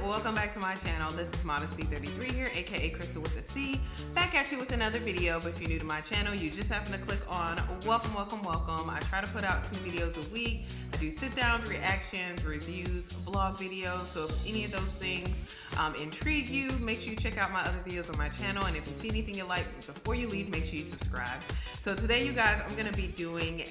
welcome back to my channel. This is Modesty33 here, aka Crystal with a C, back at you with another video. But if you're new to my channel, you just happen to click on welcome. I try to put out 2 videos a week. I do sit downs, reactions, reviews, vlog videos. So if any of those things intrigue you, make sure you check out my other videos on my channel. And if you see anything you like, before you leave, make sure you subscribe. So today, you guys, I'm gonna be doing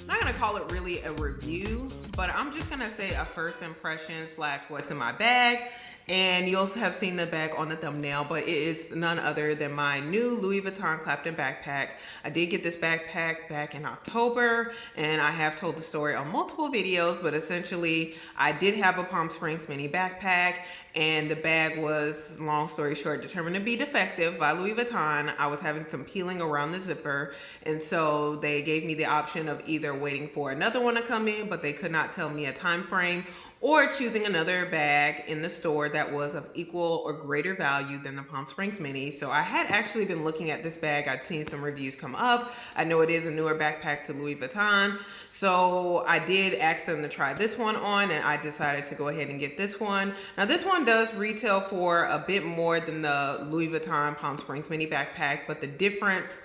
I'm not gonna call it really a review, but I'm just gonna say a first impression / what's in my bag. And you'll have seen the bag on the thumbnail, but it is none other than my new Louis Vuitton Clapton backpack. I did get this backpack back in October, and I have told the story on multiple videos, but essentially I did have a Palm Springs mini backpack, and the bag was, long story short, determined to be defective by Louis Vuitton. I was having some peeling around the zipper, and so they gave me the option of either waiting for another one to come in, but they could not tell me a time frame, or choosing another bag in the store that was of equal or greater value than the Palm Springs Mini. So I had actually been looking at this bag. I'd seen some reviews come up. I know it is a newer backpack to Louis Vuitton. So I did ask them to try this one on, and I decided to go ahead and get this one. Now this one does retail for a bit more than the Louis Vuitton Palm Springs Mini backpack, but the difference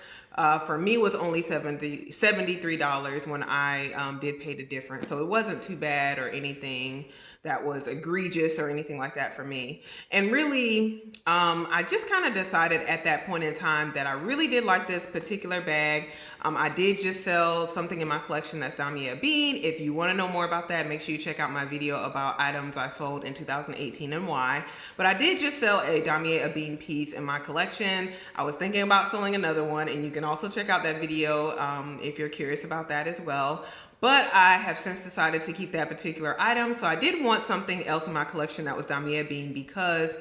for me was only $73 when I did pay the difference. So it wasn't too bad or anything that was egregious or anything like that for me. And really, I just kind of decided at that point in time that I really did like this particular bag. I did just sell something in my collection that's Damier Bean. If you want to know more about that, make sure you check out my video about items I sold in 2018 and why. But I did just sell a Damier Bean piece in my collection. I was thinking about selling another one, and you can also check out that video if you're curious about that as well. But I have since decided to keep that particular item. So I did want something else in my collection that was Damier Bean, because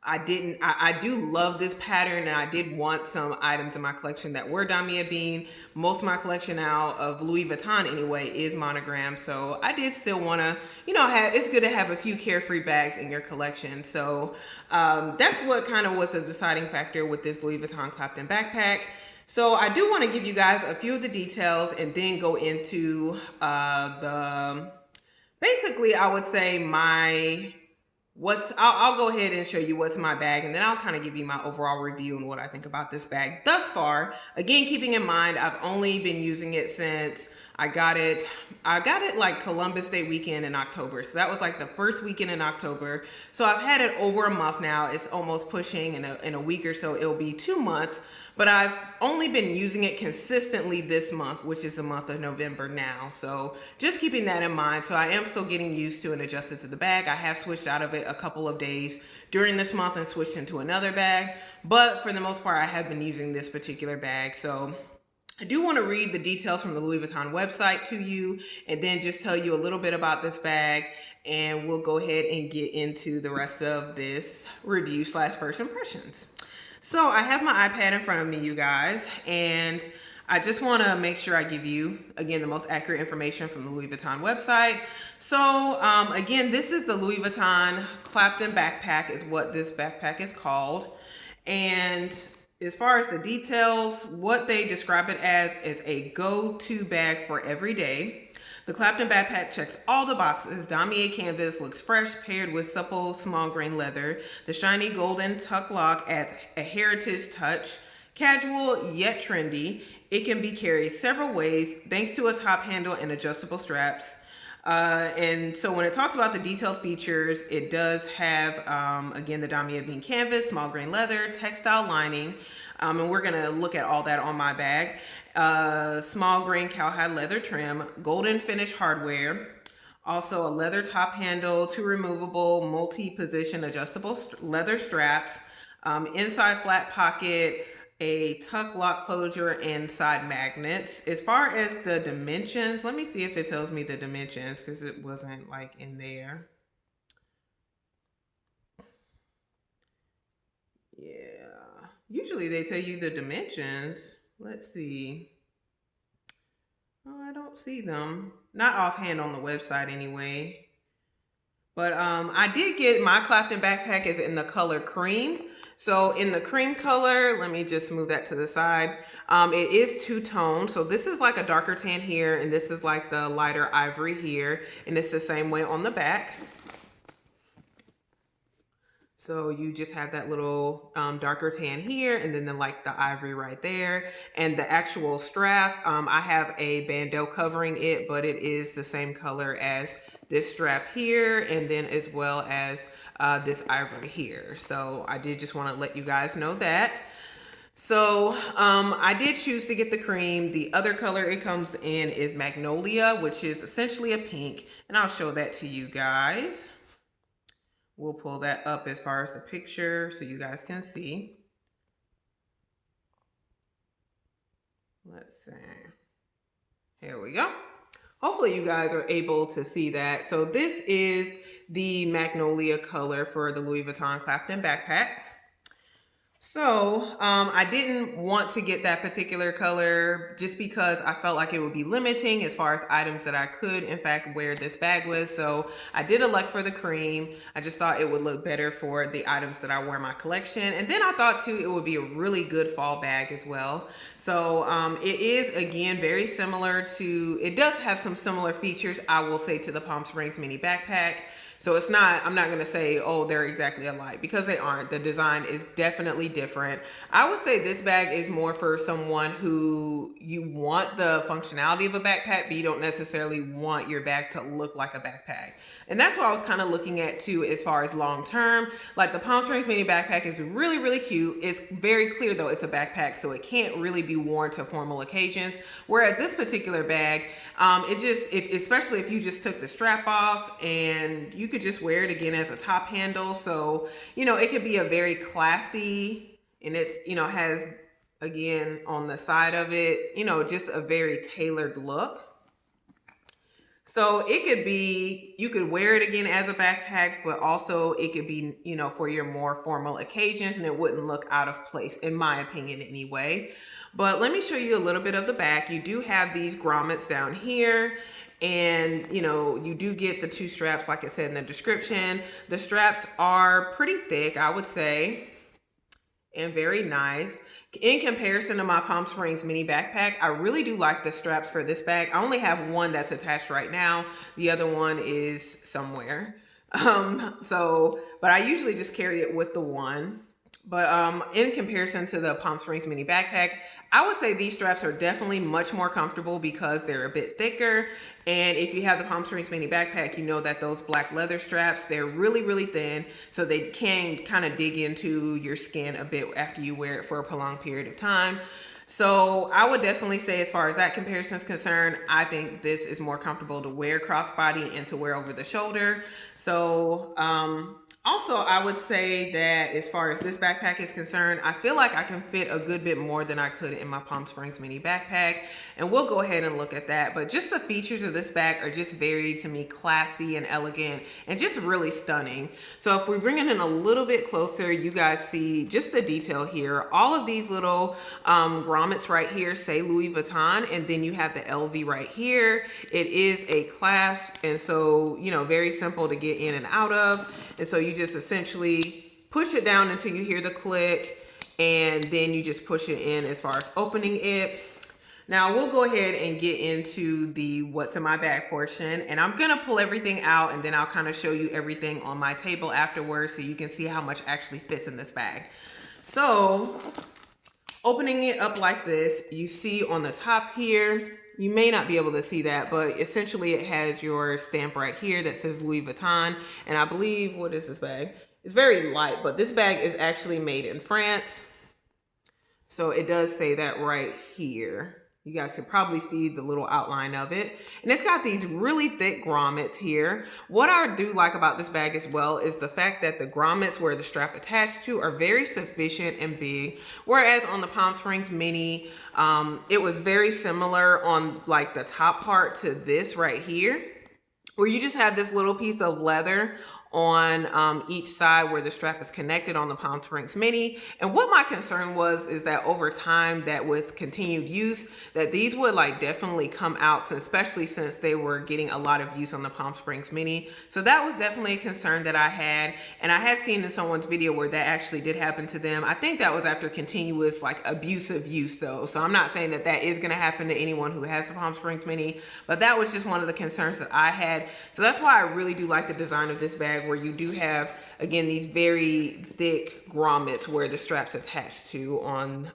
I do love this pattern, and I did want some items in my collection that were Damier Bean. Most of my collection now of Louis Vuitton anyway is monogram. So I did still want to, it's good to have a few carefree bags in your collection. So that's what kind of was the deciding factor with this Louis Vuitton Clapton backpack. So I do want to give you guys a few of the details and then go into basically I would say I'll go ahead and show you what's in my bag, and then I'll kind of give you my overall review and what I think about this bag thus far. Again, keeping in mind, I've only been using it since I got it like Columbus Day weekend in October. So that was like the first weekend in October. So I've had it over a month now. It's almost pushing in a week or so. It'll be 2 months, but I've only been using it consistently this month, which is the month of November now. So just keeping that in mind. So I am still getting used to and adjusted to the bag. I have switched out of it a couple of days during this month and switched into another bag. But for the most part, I have been using this particular bag. So I do want to read the details from the Louis Vuitton website to you, and then just tell you a little bit about this bag, and we'll go ahead and get into the rest of this review / first impressions. So I have my iPad in front of me, you guys, and I just want to make sure I give you, again, the most accurate information from the Louis Vuitton website. So again, this is the Louis Vuitton Clapton backpack is what this backpack is called. And as far as the details, what they describe it as is a go-to bag for every day. The Clapton backpack checks all the boxes. Damier canvas looks fresh, paired with supple small grain leather. The shiny golden tuck lock adds a heritage touch. Casual yet trendy, it can be carried several ways thanks to a top handle and adjustable straps. And so when it talks about the detailed features, it does have, again, the Damier Bean canvas, small grain leather, textile lining, and we're going to look at all that on my bag. Small grain cowhide leather trim, golden finish hardware, also a leather top handle, 2 removable multi-position adjustable leather straps, inside flat pocket, a tuck lock closure, and side magnets. As far as the dimensions, let me see if it tells me the dimensions, because it wasn't like in there. Yeah, usually they tell you the dimensions. Let's see. Oh, I don't see them. Not offhand on the website anyway. But I did get my Clapton backpack is in the color cream. So in the cream color, let me just move that to the side. It is 2-tone. So this is like a darker tan here, and this is like the lighter ivory here. And it's the same way on the back. So you just have that little darker tan here, and then the ivory right there. And the actual strap, I have a bandeau covering it, but it is the same color as this strap here, and then as well as this ivory here. So I did just want to let you guys know that. So I did choose to get the cream. The other color it comes in is Magnolia, which is essentially a pink, and I'll show that to you guys. We'll pull that up as far as the picture so you guys can see. Let's see. Here we go. Hopefully you guys are able to see that. So this is the Magnolia color for the Louis Vuitton Clapton backpack. So I didn't want to get that particular color just because I felt like it would be limiting as far as items that I could in fact wear this bag with. So I did elect for the cream. I just thought it would look better for the items that I wear in my collection. And then I thought too it would be a really good fall bag as well. So it is again very similar to, it does have some similar features I will say to the Palm Springs mini backpack. So it's not, I'm not going to say, oh, they're exactly alike, because they aren't. The design is definitely different. I would say this bag is more for someone who you want the functionality of a backpack, but you don't necessarily want your bag to look like a backpack. And that's what I was kind of looking at too, as far as long term. Like the Palm Springs mini backpack is really, really cute. It's very clear though it's a backpack, so it can't really be worn to formal occasions. Whereas this particular bag, especially if you just took the strap off and you could just wear it again as a top handle. So, you know, it could be a very classy, and it's, you know, has again on the side of it, you know, just a very tailored look. So it could be, you could wear it again as a backpack, but also it could be, you know, for your more formal occasions, and it wouldn't look out of place, in my opinion anyway. But let me show you a little bit of the back. You do have these grommets down here. And, you know, you do get the two straps, like I said in the description. The straps are pretty thick, I would say, and very nice. In comparison to my Palm Springs mini backpack, I really do like the straps for this bag. I only have one that's attached right now. The other one is somewhere. But I usually just carry it with the one. But in comparison to the Palm Springs mini backpack, I would say these straps are definitely much more comfortable because they're a bit thicker. And if you have the Palm Springs mini backpack, you know that those black leather straps, they're really, really thin. So they can kind of dig into your skin a bit after you wear it for a prolonged period of time. So I would definitely say, as far as that comparison is concerned, I think this is more comfortable to wear crossbody and to wear over the shoulder. So, also, I would say that as far as this backpack is concerned, I feel like I can fit a good bit more than I could in my Palm Springs mini backpack. And we'll go ahead and look at that. But just the features of this bag are just very, to me, classy and elegant and just really stunning. So if we bring it in a little bit closer, you guys see just the detail here. All of these little grommets right here say Louis Vuitton, and then you have the LV right here. It is a clasp, and so, you know, very simple to get in and out of. And so you just essentially push it down until you hear the click, and then you just push it in as far as opening it. Now we'll go ahead and get into the what's in my bag portion, and I'm gonna pull everything out, and then I'll kind of show you everything on my table afterwards so you can see how much actually fits in this bag. So opening it up like this, you see on the top here, you may not be able to see that, but essentially it has your stamp right here that says Louis Vuitton. And I believe, what is this bag? It's very light, but this bag is actually made in France. So it does say that right here. You guys can probably see the little outline of it. And it's got these really thick grommets here. What I do like about this bag as well is the fact that the grommets where the strap attached to are very sufficient and big. Whereas on the Palm Springs mini, it was very similar on like the top part to this right here, where you just have this little piece of leather on each side where the strap is connected on the Palm Springs mini. And what my concern was is that over time, that with continued use, that these would like definitely come out, especially since they were getting a lot of use on the Palm Springs mini. So that was definitely a concern that I had. And I had seen in someone's video where that actually did happen to them. I think that was after continuous like abusive use though. So I'm not saying that that is gonna happen to anyone who has the Palm Springs mini, but that was just one of the concerns that I had. So that's why I really do like the design of this bag, where you do have, again, these very thick grommets where the strap's attached to on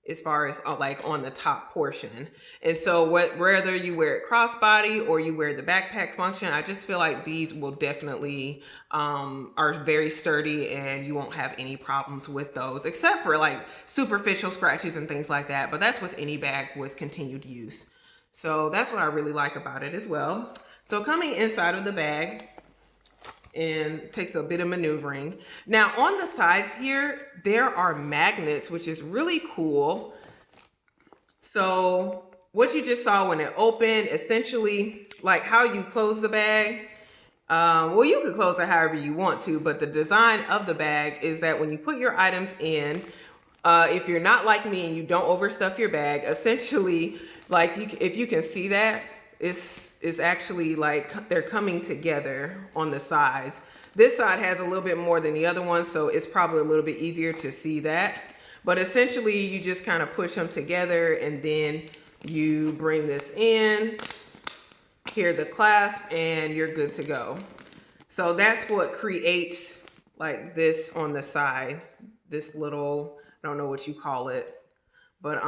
as far as like on the top portion. And so whether you wear it crossbody or you wear the backpack function, I just feel like these will definitely are very sturdy, and you won't have any problems with those, except for like superficial scratches and things like that. But that's with any bag with continued use. So that's what I really like about it as well. So coming inside of the bag, and it takes a bit of maneuvering. Now on the sides here, there are magnets, which is really cool. So what you just saw when it opened, essentially like how you close the bag, well, you can close it however you want to, but the design of the bag is that when you put your items in, if you're not like me and you don't overstuff your bag, essentially, like if you can see that, it's actually like they're coming together on the sides. This side has a little bit more than the other one, so it's probably a little bit easier to see that. But essentially, you just kind of push them together, and then you bring this in, here the clasp, and you're good to go. So that's what creates like this on the side, this little, I don't know what you call it. But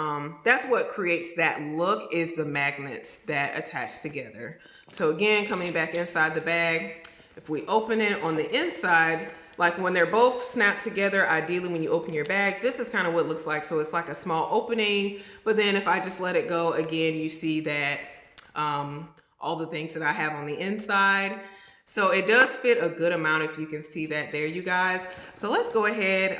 that's what creates that look, is the magnets that attach together. So again, coming back inside the bag, if we open it on the inside, like when they're both snapped together, ideally when you open your bag, this is kind of what it looks like. So it's like a small opening, but then if I just let it go, again, you see that all the things that I have on the inside. So it does fit a good amount, if you can see that there, you guys. So let's go ahead.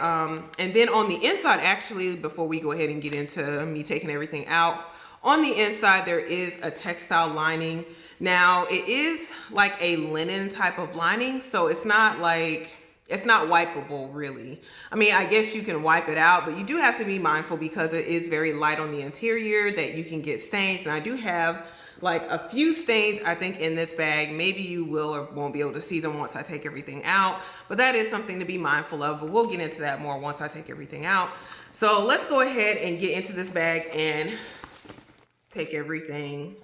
And then on the inside, actually, before we go ahead and get into me taking everything out, on the inside, there is a textile lining. Now, it is like a linen type of lining. So it's not like, it's not wipeable, really. I mean, I guess you can wipe it out, but you do have to be mindful because it is very light on the interior that you can get stains. And I do have like a few stains, I think, in this bag. Maybe you will or won't be able to see them once I take everything out, but that is something to be mindful of, but we'll get into that more once I take everything out. So let's go ahead and get into this bag and take everything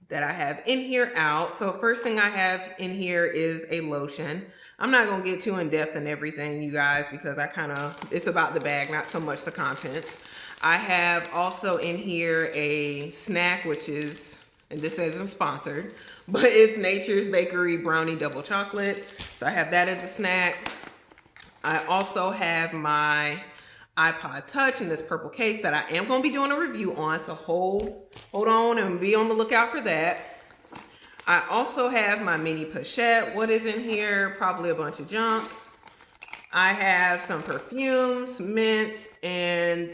that I have in here out. So first thing I have in here is a lotion. I'm not gonna get too in depth in everything, you guys, because it's about the bag, not so much the contents. I have also in here a snack, which is, and this isn't sponsored, but it's Nature's Bakery Brownie Double Chocolate. So I have that as a snack. I also have my iPod Touch in this purple case that I am going to be doing a review on. So hold on and be on the lookout for that. I also have my mini pochette. What is in here? Probably a bunch of junk. I have some perfumes, mints, and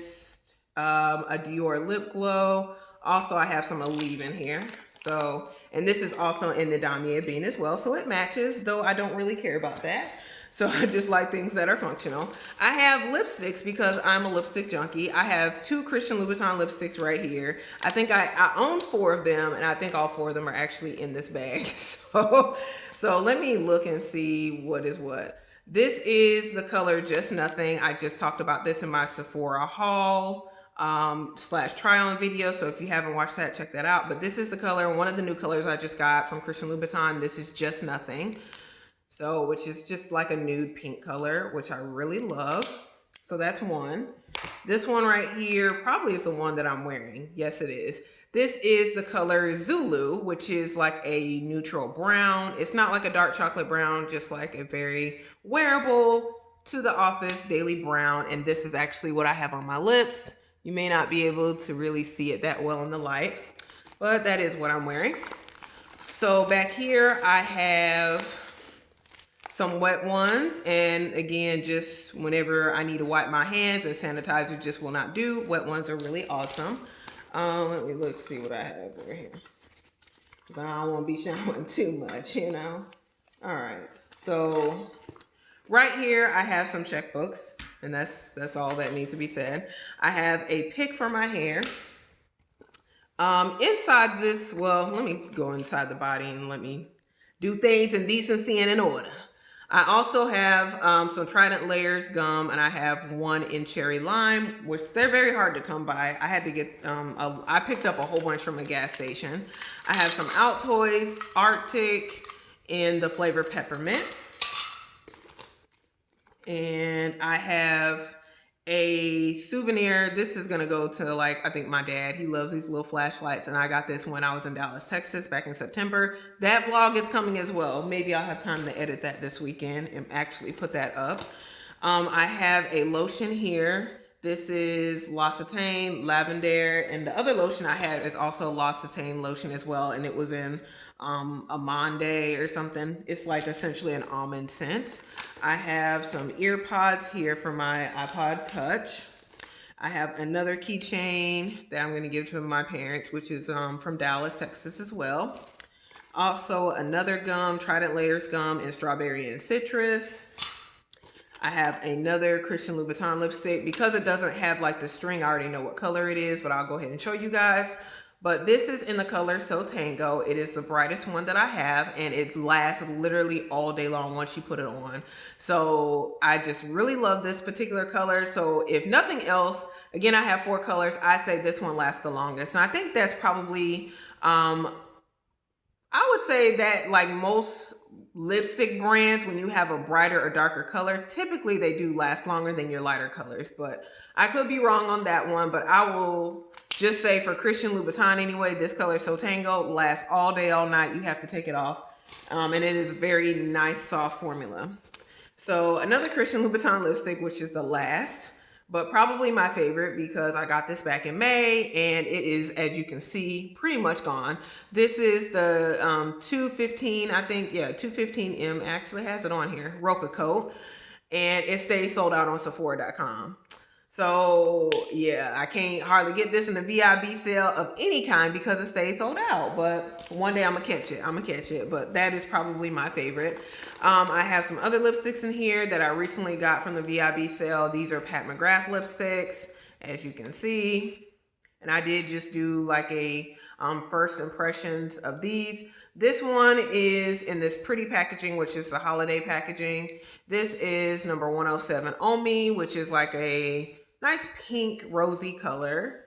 a Dior Lip Glow. Also, I have some Olive in here. So, and this is also in the damier bean as well. So it matches, though I don't really care about that. So I just like things that are functional. I have lipsticks because I'm a lipstick junkie. I have 2 Christian Louboutin lipsticks right here. I think I own 4 of them, and I think all 4 of them are actually in this bag. So let me look and see what is what. This is the color Just Nothing. I just talked about this in my Sephora haul / try on video. So if you haven't watched that, check that out. But this is the color, one of the new colors I just got from Christian Louboutin. This is Just Nothing. So, which is just like a nude pink color, which I really love. So that's one. This one right here probably is the one that I'm wearing. Yes, it is. This is the color Zulu, which is like a neutral brown. It's not like a dark chocolate brown, just like a very wearable to the office daily brown. And this is actually what I have on my lips. You may not be able to really see it that well in the light, but that is what I'm wearing. So back here, I have some wet ones, and again, just whenever I need to wipe my hands and sanitizer just will not do, wet ones are really awesome. Let me see what I have over here. But I don't want to be showing too much, you know. All right, so right here I have some checkbooks, and that's all that needs to be said. I have a pick for my hair. Inside this, well, let me go inside the body and let me do things in decency and in order. I also have some Trident Layers gum, and I have one in Cherry Lime, which they're very hard to come by. I had to get, I picked up a whole bunch from a gas station. I have some Altoids, Arctic, in the flavor Peppermint. And I have a souvenir. This is gonna go to, like, I think my dad. He loves these little flashlights, and I got this when I was in Dallas, Texas back in September. That vlog is coming as well. Maybe I'll have time to edit that this weekend and actually put that up. I have a lotion here. This is L'Occitane Lavender, and the other lotion I have is also L'Occitane lotion as well, and it was in Amande or something. It's like essentially an almond scent. I have some ear pods here for my iPod Touch. I have another keychain that I'm going to give to my parents, which is from Dallas, Texas as well. Also another gum, Trident Layers gum in strawberry and citrus. I have another Christian Louboutin lipstick. Because it doesn't have like the string, I already know what color it is, but I'll go ahead and show you guys. But this is in the color So Tango. It is the brightest one that I have, and it lasts literally all day long once you put it on. So I just really love this particular color. So if nothing else, again, I have 4 colors. I say this one lasts the longest. And I think that's probably, I would say that like most lipstick brands, when you have a brighter or darker color, typically they do last longer than your lighter colors. But I could be wrong on that one, but I will just say for Christian Louboutin anyway, this color So Tango lasts all day, all night. You have to take it off. And it is a very nice, soft formula. So another Christian Louboutin lipstick, which is the last, but probably my favorite because I got this back in May and it is, as you can see, pretty much gone. This is the 215, I think, yeah, 215M actually has it on here, Roca Coat, and it stays sold out on Sephora.com. So yeah, I can't hardly get this in the VIB sale of any kind because it stays sold out. But one day I'm gonna catch it. But that is probably my favorite. I have some other lipsticks in here that I recently got from the VIB sale. These are Mcgrath Lipsticks, as you can see. And I did just do like a first impressions of these. This one is in this pretty packaging, which is the holiday packaging. This is number 107 Omi, which is like a nice pink rosy color.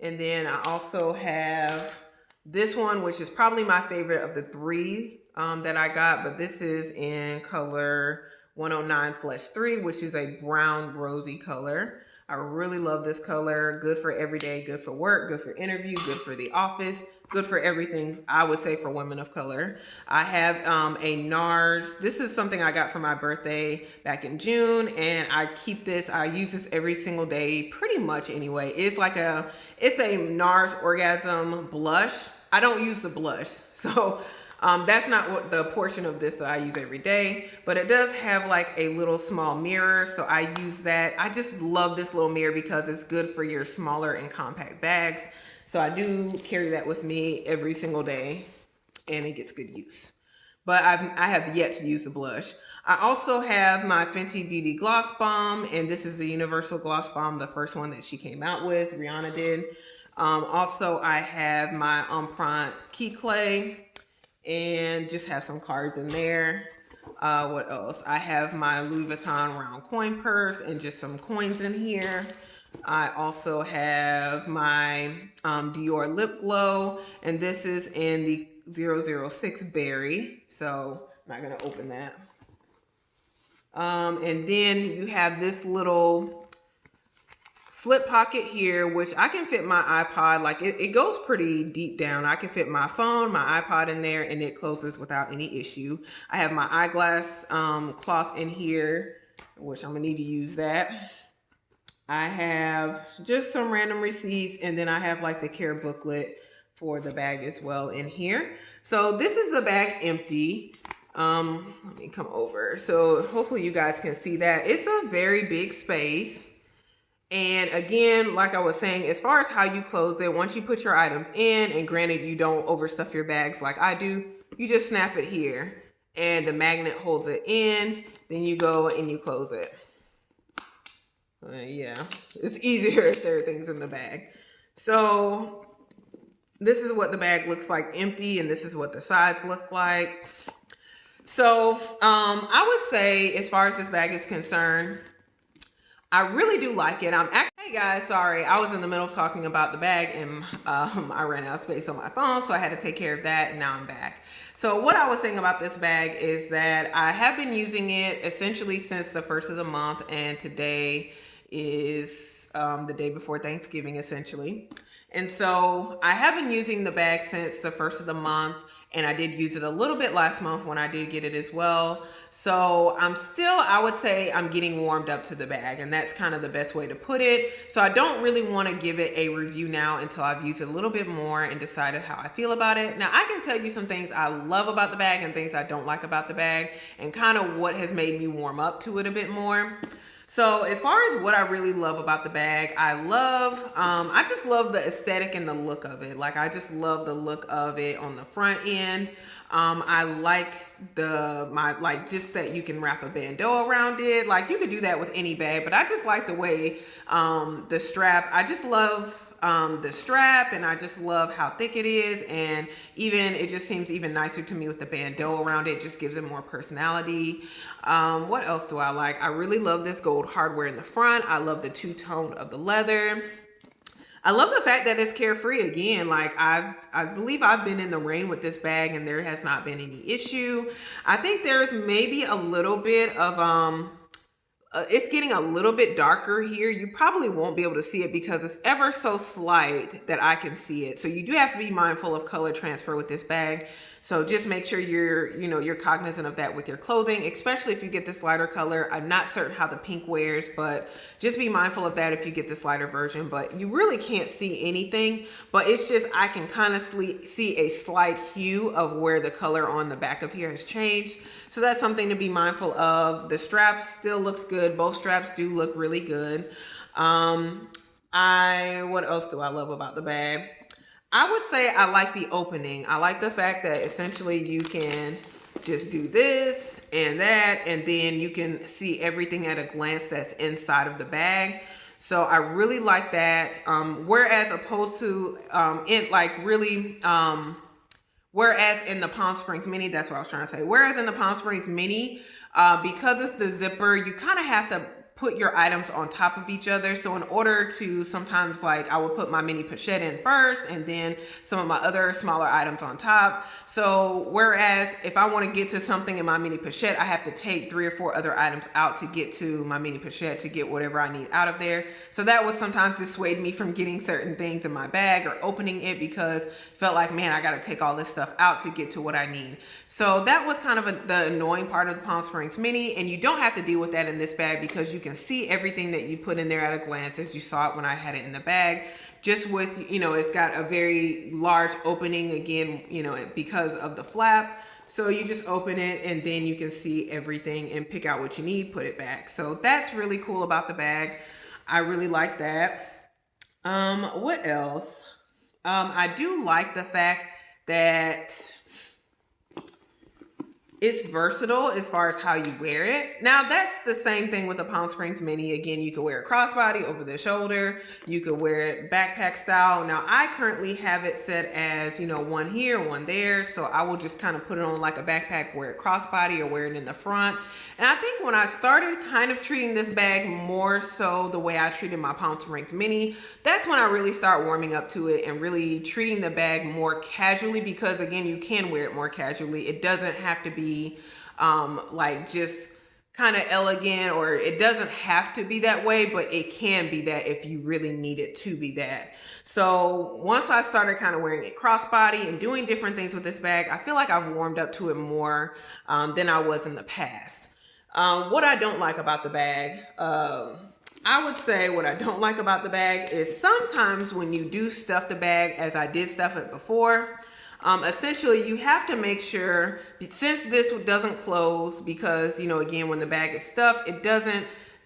And then I also have this one, which is probably my favorite of the 3 that I got, but this is in color 109 Flesh 3, which is a brown rosy color. I really love this color. Good for everyday, good for work, good for interview, good for the office, good for everything, I would say, for women of color. I have a Nars. This is something I got for my birthday back in June, and I keep this. I use this every single day, pretty much anyway. It's a Nars Orgasm blush. I don't use the blush, so that's not what the portion of this that I use every day, but it does have like a little small mirror, so I use that. I just love this little mirror because it's good for your smaller and compact bags. So I do carry that with me every single day, and it gets good use. But I have yet to use the blush. I also have my Fenty Beauty Gloss Bomb, and this is the Universal Gloss Bomb, the first one that she came out with, Rihanna did. Also, I have my Empreinte Key Clay, and just have some cards in there. What else? I have my Louis Vuitton round coin purse and just some coins in here. I also have my Dior Lip Glow, and this is in the 006 Berry, so I'm not going to open that. And then you have this little slip pocket here, which I can fit my iPod, like it goes pretty deep down. I can fit my phone, my iPod in there, and it closes without any issue. I have my eyeglass cloth in here, which I'm going to need to use that. I have just some random receipts, and then I have like the care booklet for the bag as well in here. So this is the bag empty. Let me come over. So hopefully you guys can see that. It's a very big space. And again, like I was saying, as far as how you close it, once you put your items in, and granted you don't overstuff your bags like I do, you just snap it here and the magnet holds it in. Then you go and you close it. Yeah, it's easier if there are things in the bag. So this is what the bag looks like empty, and this is what the sides look like. So I would say, as far as this bag is concerned, I really do like it. Hey guys, sorry, I was in the middle of talking about the bag and I ran out of space on my phone, so I had to take care of that, and now I'm back. So what I was saying about this bag is that I have been using it essentially since the first of the month, and today is the day before Thanksgiving, essentially. And so I have been using the bag since the first of the month, and I did use it a little bit last month when I did get it as well. So I would say I'm getting warmed up to the bag, and that's kind of the best way to put it. So I don't really want to give it a review now until I've used it a little bit more and decided how I feel about it. Now I can tell you some things I love about the bag and things I don't like about the bag, and kind of what has made me warm up to it a bit more. So as far as what I really love about the bag, I just love the aesthetic and the look of it. Like, I just love the look of it on the front end. I like just that you can wrap a bandeau around it. Like, you could do that with any bag, but I just like the way the strap, I just love the strap, and I just love how thick it is, and even it just seems even nicer to me with the bandeau around it. It just gives it more personality. What else do I like? I really love this gold hardware in the front. I love the two-tone of the leather. I love the fact that it's carefree again. Like, I believe I've been in the rain with this bag and there has not been any issue. I think there's maybe a little bit of it's getting a little bit darker here. You probably won't be able to see it because it's ever so slight that I can see it. So you do have to be mindful of color transfer with this bag. So just make sure you're cognizant of that with your clothing, especially if you get this lighter color. I'm not certain how the pink wears, but just be mindful of that if you get this lighter version. But you really can't see anything, but it's just, I can kind of see a slight hue of where the color on the back of here has changed. So that's something to be mindful of. The strap still looks good. Both straps do look really good. What else do I love about the bag? I would say I like the opening. I like the fact that essentially you can just do this and that, and then you can see everything at a glance that's inside of the bag. So I really like that. Whereas opposed to whereas in the Palm Springs Mini, that's what I was trying to say. Whereas in the Palm Springs Mini, because it's the zipper, you kind of have to put your items on top of each other. So in order to, sometimes, like, I would put my mini pochette in first and then some of my other smaller items on top. So whereas if I want to get to something in my mini pochette, I have to take 3 or 4 other items out to get to my mini pochette to get whatever I need out of there. So that would sometimes dissuade me from getting certain things in my bag or opening it, because it felt like, man, I got to take all this stuff out to get to what I need. So that was kind of the annoying part of the Palm Springs Mini, and you don't have to deal with that in this bag because you can see everything that you put in there at a glance, as you saw it when I had it in the bag. Just with, it's got a very large opening again, because of the flap. So you just open it and then you can see everything and pick out what you need, put it back. So that's really cool about the bag. I really like that. What else? I do like the fact that it's versatile as far as how you wear it. Now, that's the same thing with the Palm Springs Mini. Again, you could wear it crossbody, over the shoulder. You could wear it backpack style. Now, I currently have it set as, one here, one there. So I will just kind of put it on like a backpack, wear it crossbody or wear it in the front. And I think when I started kind of treating this bag more so the way I treated my Palm Springs Mini, that's when I really start warming up to it and really treating the bag more casually, because again, you can wear it more casually. It doesn't have to be like just kind of elegant, or it doesn't have to be that way, but it can be that if you really need it to be that. So once I started kind of wearing it crossbody and doing different things with this bag, I feel like I've warmed up to it more than I was in the past. What I don't like about the bag, I would say what I don't like about the bag is sometimes when you do stuff the bag, as I did stuff it before, essentially you have to make sure, since this doesn't close, because again, when the bag is stuffed, it doesn't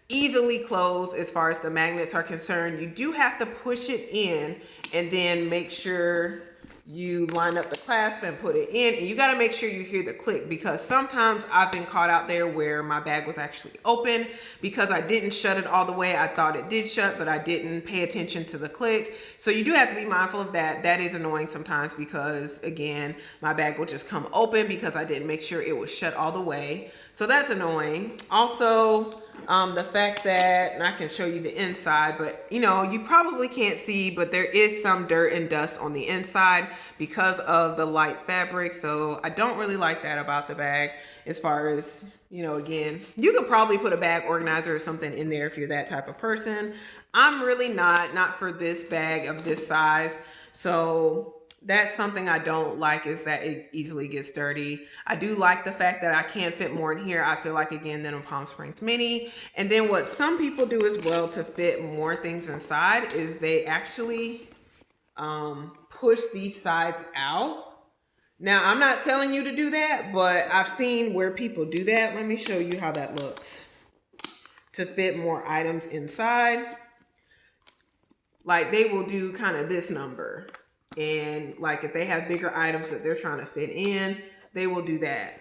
easily close as far as the magnets are concerned. You do have to push it in and then make sure you line up the clasp and put it in, and you got to make sure you hear the click, because sometimes I've been caught out there where my bag was actually open because I didn't shut it all the way. I thought it did shut, but I didn't pay attention to the click. So you do have to be mindful of that. That is annoying sometimes because, again, my bag will just come open because I didn't make sure it was shut all the way. So that's annoying. Also, the fact that, and I can show you the inside, but you know, you probably can't see, but there is some dirt and dust on the inside because of the light fabric. So I don't really like that about the bag. As far as, you know, again, you could probably put a bag organizer or something in there if you're that type of person. I'm really not for this bag of this size. So that's something I don't like, is that it easily gets dirty. I do like the fact that I can fit more in here. I feel like, again, than a Palm Springs Mini. And then what some people do as well to fit more things inside is they actually push these sides out. Now, I'm not telling you to do that, but I've seen where people do that. Let me show you how that looks to fit more items inside. Like, they will do kind of this number. And like if they have bigger items that they're trying to fit in, they will do that.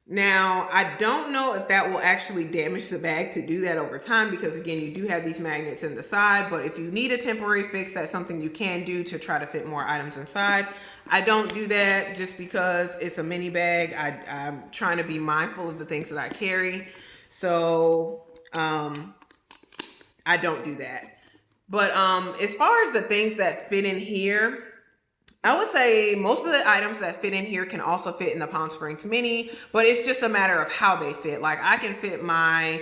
Now, I don't know if that will actually damage the bag to do that over time, because again, you do have these magnets in the side, but if you need a temporary fix, that's something you can do to try to fit more items inside. I don't do that just because it's a mini bag. I'm trying to be mindful of the things that I carry. So I don't do that. But as far as the things that fit in here, I would say most of the items that fit in here can also fit in the Palm Springs Mini, but it's just a matter of how they fit. Like I can fit my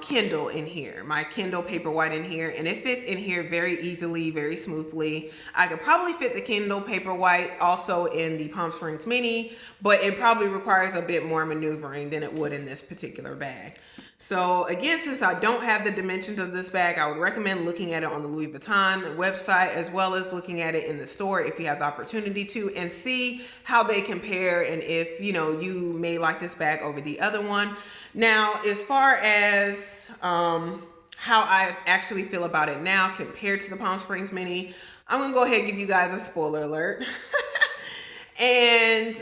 Kindle in here, my Kindle Paperwhite in here, and it fits in here very easily, very smoothly. I could probably fit the Kindle Paperwhite also in the Palm Springs Mini, but it probably requires a bit more maneuvering than it would in this particular bag. So again, since I don't have the dimensions of this bag, I would recommend looking at it on the Louis Vuitton website, as well as looking at it in the store if you have the opportunity to, and see how they compare and if, you know, you may like this bag over the other one. Now, as far as how I actually feel about it now compared to the Palm Springs Mini, I'm gonna go ahead and give you guys a spoiler alert. And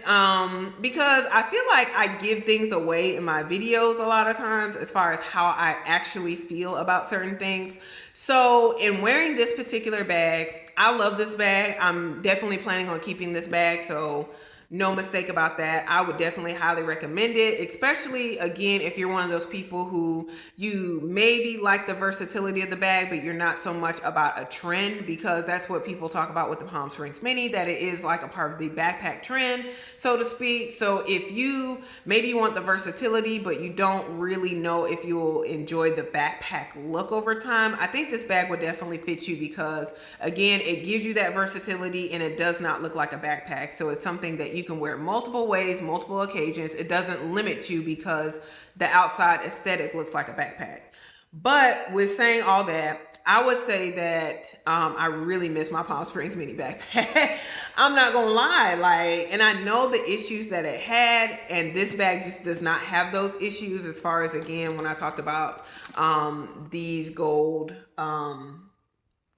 because I feel like I give things away in my videos a lot of times as far as how I actually feel about certain things. So in wearing this particular bag, I love this bag. I'm definitely planning on keeping this bag, so no mistake about that. I would definitely highly recommend it, especially again if you're one of those people who you maybe like the versatility of the bag, but you're not so much about a trend, because that's what people talk about with the Palm Springs Mini, that it is like a part of the backpack trend, so to speak. So if you maybe want the versatility, but you don't really know if you'll enjoy the backpack look over time, I think this bag would definitely fit you, because again, it gives you that versatility and it does not look like a backpack. So it's something that you can wear multiple ways, multiple occasions. It doesn't limit you because the outside aesthetic looks like a backpack. But with saying all that, I would say that I really miss my Palm Springs Mini backpack. I'm not gonna lie, like, and I know the issues that it had, and this bag just does not have those issues. As far as, again, when I talked about these gold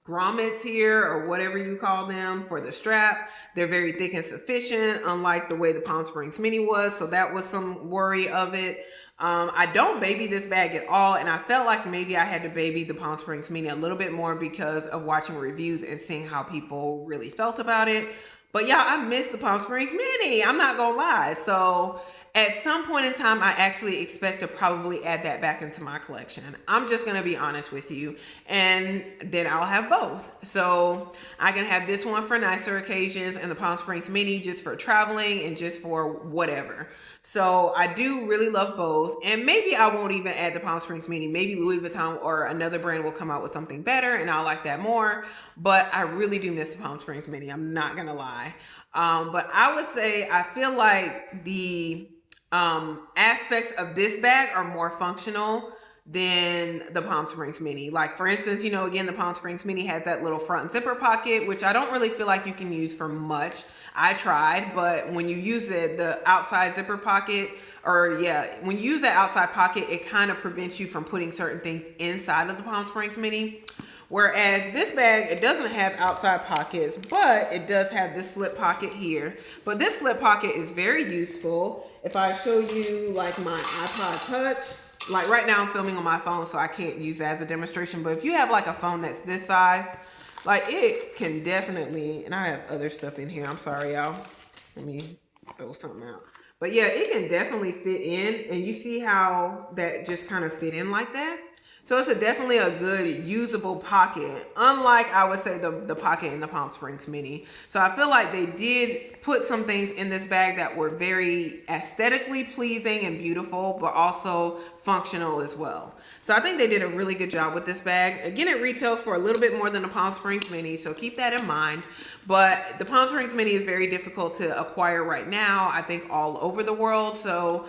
grommets here, or whatever you call them, for the strap, they're very thick and sufficient, unlike the way the Palm Springs Mini was. So that was some worry of it. I don't baby this bag at all, and I felt like maybe I had to baby the Palm Springs Mini a little bit more because of watching reviews and seeing how people really felt about it. But yeah, I miss the Palm Springs Mini, I'm not gonna lie. So at some point in time, I actually expect to probably add that back into my collection. I'm just gonna be honest with you. And then I'll have both. So I can have this one for nicer occasions and the Palm Springs Mini just for traveling and just for whatever. So I do really love both. And maybe I won't even add the Palm Springs Mini. Maybe Louis Vuitton or another brand will come out with something better and I'll like that more. But I really do miss the Palm Springs Mini, I'm not gonna lie. But I would say I feel like the aspects of this bag are more functional than the Palm Springs Mini. Like, for instance, you know, again, the Palm Springs Mini has that little front zipper pocket, which I don't really feel like you can use for much. I tried, but when you use it, the outside zipper pocket, or yeah, when you use that outside pocket, it kind of prevents you from putting certain things inside of the Palm Springs Mini. Whereas this bag, it doesn't have outside pockets, but it does have this slip pocket here. But this slip pocket is very useful. If I show you like my iPod Touch, like right now I'm filming on my phone, so I can't use that as a demonstration. But if you have like a phone that's this size, like it can definitely, and I have other stuff in here. I'm sorry, y'all. Let me throw something out. But yeah, it can definitely fit in, and you see how that just kind of fit in like that. So it's definitely a good usable pocket, unlike I would say the pocket in the Palm Springs Mini. So I feel like they did put some things in this bag that were very aesthetically pleasing and beautiful, but also functional as well. So I think they did a really good job with this bag. Again, it retails for a little bit more than the Palm Springs Mini, so keep that in mind. But the Palm Springs Mini is very difficult to acquire right now, I think all over the world. So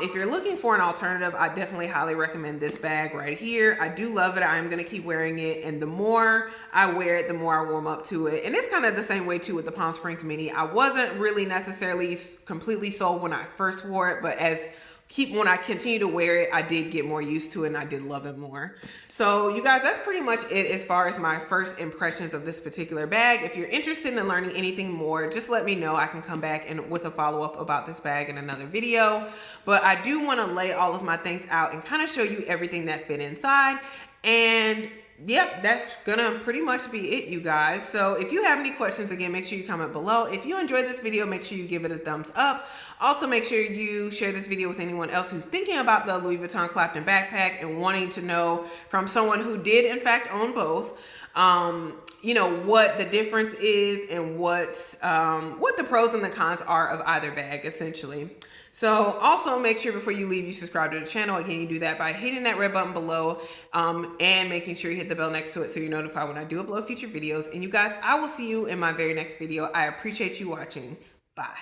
if you're looking for an alternative, I definitely highly recommend this bag right here. I do love it. I'm gonna keep wearing it, and the more I wear it, the more I warm up to it. And it's kind of the same way too with the Palm Springs Mini. I wasn't really necessarily completely sold when I first wore it, but when I continue to wear it, I did get more used to it and I did love it more. So you guys, that's pretty much it as far as my first impressions of this particular bag. If you're interested in learning anything more, just let me know. I can come back and with a follow-up about this bag in another video. But I do want to lay all of my things out and kind of show you everything that fit inside. And yep, that's gonna pretty much be it, you guys. So if you have any questions, again, make sure you comment below. If you enjoyed this video, make sure you give it a thumbs up. Also, make sure you share this video with anyone else who's thinking about the Louis Vuitton Clapton backpack and wanting to know from someone who did in fact own both, you know, what the difference is and what the pros and the cons are of either bag, essentially. So also make sure before you leave, you subscribe to the channel. Again, you do that by hitting that red button below and making sure you hit the bell next to it so you're notified when I do upload future videos. And you guys, I will see you in my very next video. I appreciate you watching. Bye.